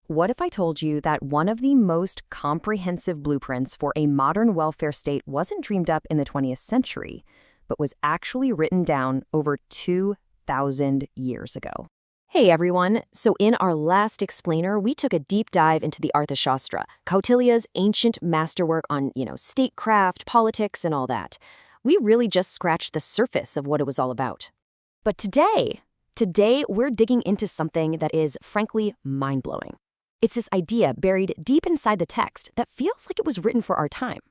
What if I told you that one of the most comprehensive blueprints for a modern welfare state wasn't dreamed up in the 20th century, but was actually written down over 2,000 years ago? Hey everyone, so in our last explainer, we took a deep dive into the Arthashastra, Kautilya's ancient masterwork on, statecraft, politics, and all that. We really just scratched the surface of what it was all about. But today we're digging into something that is, frankly, mind-blowing. It's this idea buried deep inside the text that feels like it was written for our time.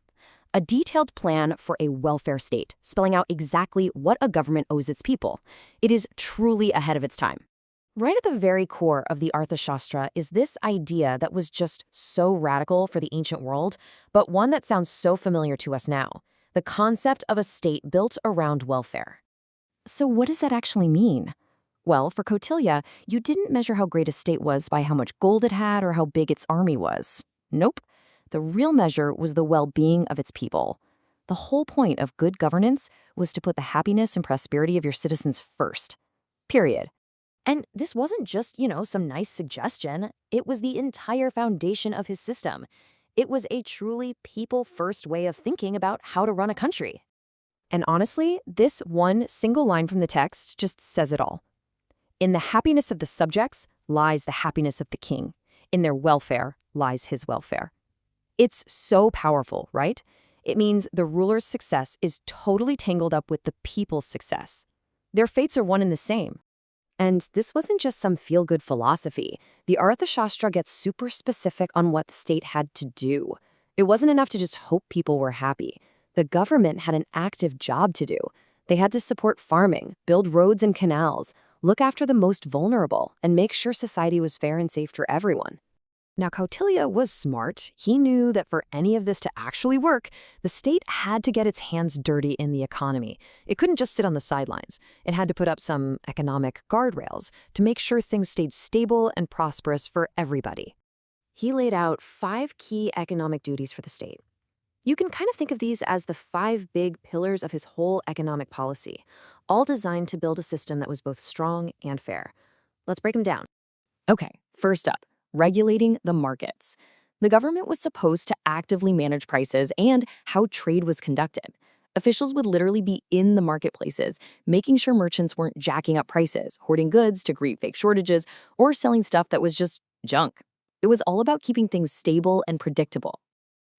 A detailed plan for a welfare state, spelling out exactly what a government owes its people. It is truly ahead of its time. Right at the very core of the Arthashastra is this idea that was just so radical for the ancient world, but one that sounds so familiar to us now: the concept of a state built around welfare. So what does that actually mean? Well, for Kautilya, you didn't measure how great a state was by how much gold it had or how big its army was. Nope. The real measure was the well-being of its people. The whole point of good governance was to put the happiness and prosperity of your citizens first. Period. And this wasn't just, some nice suggestion. It was the entire foundation of his system. It was a truly people-first way of thinking about how to run a country. And honestly, this one single line from the text just says it all. In the happiness of the subjects lies the happiness of the king. In their welfare lies his welfare. It's so powerful, right? It means the ruler's success is totally tangled up with the people's success. Their fates are one and the same. And this wasn't just some feel-good philosophy. The Arthashastra gets super specific on what the state had to do. It wasn't enough to just hope people were happy. The government had an active job to do. They had to support farming, build roads and canals, look after the most vulnerable, and make sure society was fair and safe for everyone. Now, Kautilya was smart. He knew that for any of this to actually work, the state had to get its hands dirty in the economy. It couldn't just sit on the sidelines. It had to put up some economic guardrails to make sure things stayed stable and prosperous for everybody. He laid out 5 key economic duties for the state. You can kind of think of these as the 5 big pillars of his whole economic policy, all designed to build a system that was both strong and fair. Let's break them down. Okay, first up, regulating the markets. The government was supposed to actively manage prices and how trade was conducted. Officials would literally be in the marketplaces, making sure merchants weren't jacking up prices, hoarding goods to create fake shortages, or selling stuff that was just junk. It was all about keeping things stable and predictable.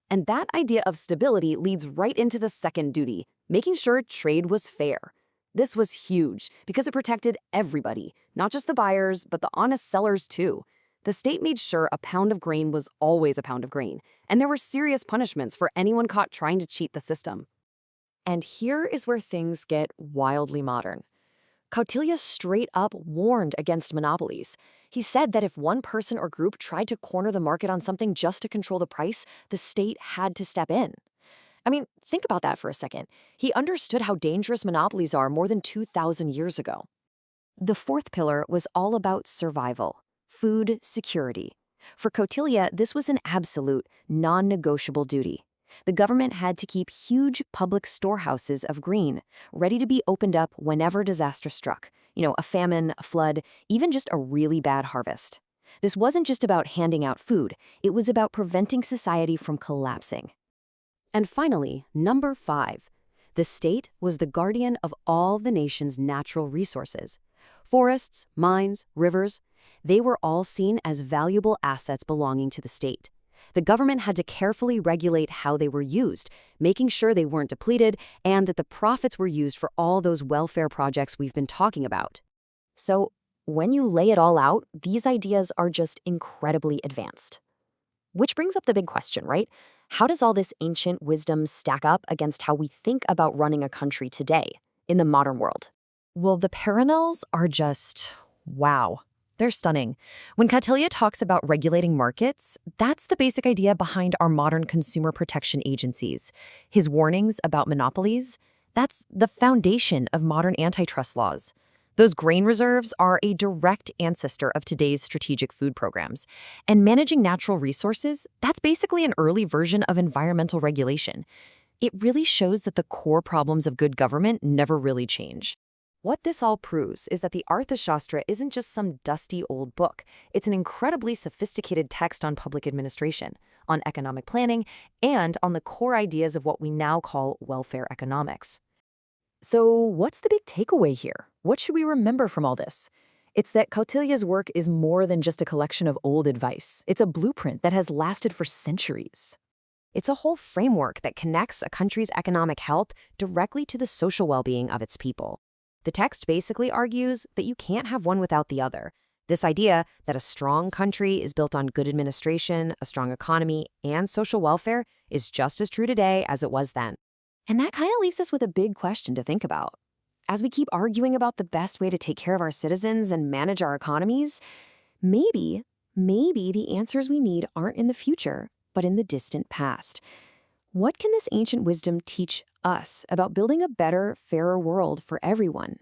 And that idea of stability leads right into the second duty, making sure trade was fair. This was huge because it protected everybody, not just the buyers, but the honest sellers too. The state made sure a pound of grain was always a pound of grain, and there were serious punishments for anyone caught trying to cheat the system. And here is where things get wildly modern. Kautilya straight up warned against monopolies. He said that if one person or group tried to corner the market on something just to control the price, the state had to step in. I mean, think about that for a second. He understood how dangerous monopolies are more than 2,000 years ago. The fourth pillar was all about survival, food security. For Kautilya, this was an absolute, non-negotiable duty. The government had to keep huge public storehouses of grain, ready to be opened up whenever disaster struck. A famine, a flood, even just a really bad harvest. This wasn't just about handing out food, it was about preventing society from collapsing. And finally, number 5. The state was the guardian of all the nation's natural resources. Forests, mines, rivers, they were all seen as valuable assets belonging to the state. The government had to carefully regulate how they were used, making sure they weren't depleted and that the profits were used for all those welfare projects we've been talking about. So, when you lay it all out, these ideas are just incredibly advanced. Which brings up the big question, right? How does all this ancient wisdom stack up against how we think about running a country today, in the modern world? Well, the parallels are just, wow. They're stunning. When Kautilya talks about regulating markets, that's the basic idea behind our modern consumer protection agencies. His warnings about monopolies, that's the foundation of modern antitrust laws. Those grain reserves are a direct ancestor of today's strategic food programs. And managing natural resources, that's basically an early version of environmental regulation. It really shows that the core problems of good government never really change. What this all proves is that the Arthashastra isn't just some dusty old book. It's an incredibly sophisticated text on public administration, on economic planning, and on the core ideas of what we now call welfare economics. So, what's the big takeaway here? What should we remember from all this? It's that Kautilya's work is more than just a collection of old advice. It's a blueprint that has lasted for centuries. It's a whole framework that connects a country's economic health directly to the social well-being of its people. The text basically argues that you can't have one without the other. This idea that a strong country is built on good administration, a strong economy, and social welfare is just as true today as it was then. And that kind of leaves us with a big question to think about. As we keep arguing about the best way to take care of our citizens and manage our economies, maybe the answers we need aren't in the future, but in the distant past. What can this ancient wisdom teach us about building a better, fairer world for everyone?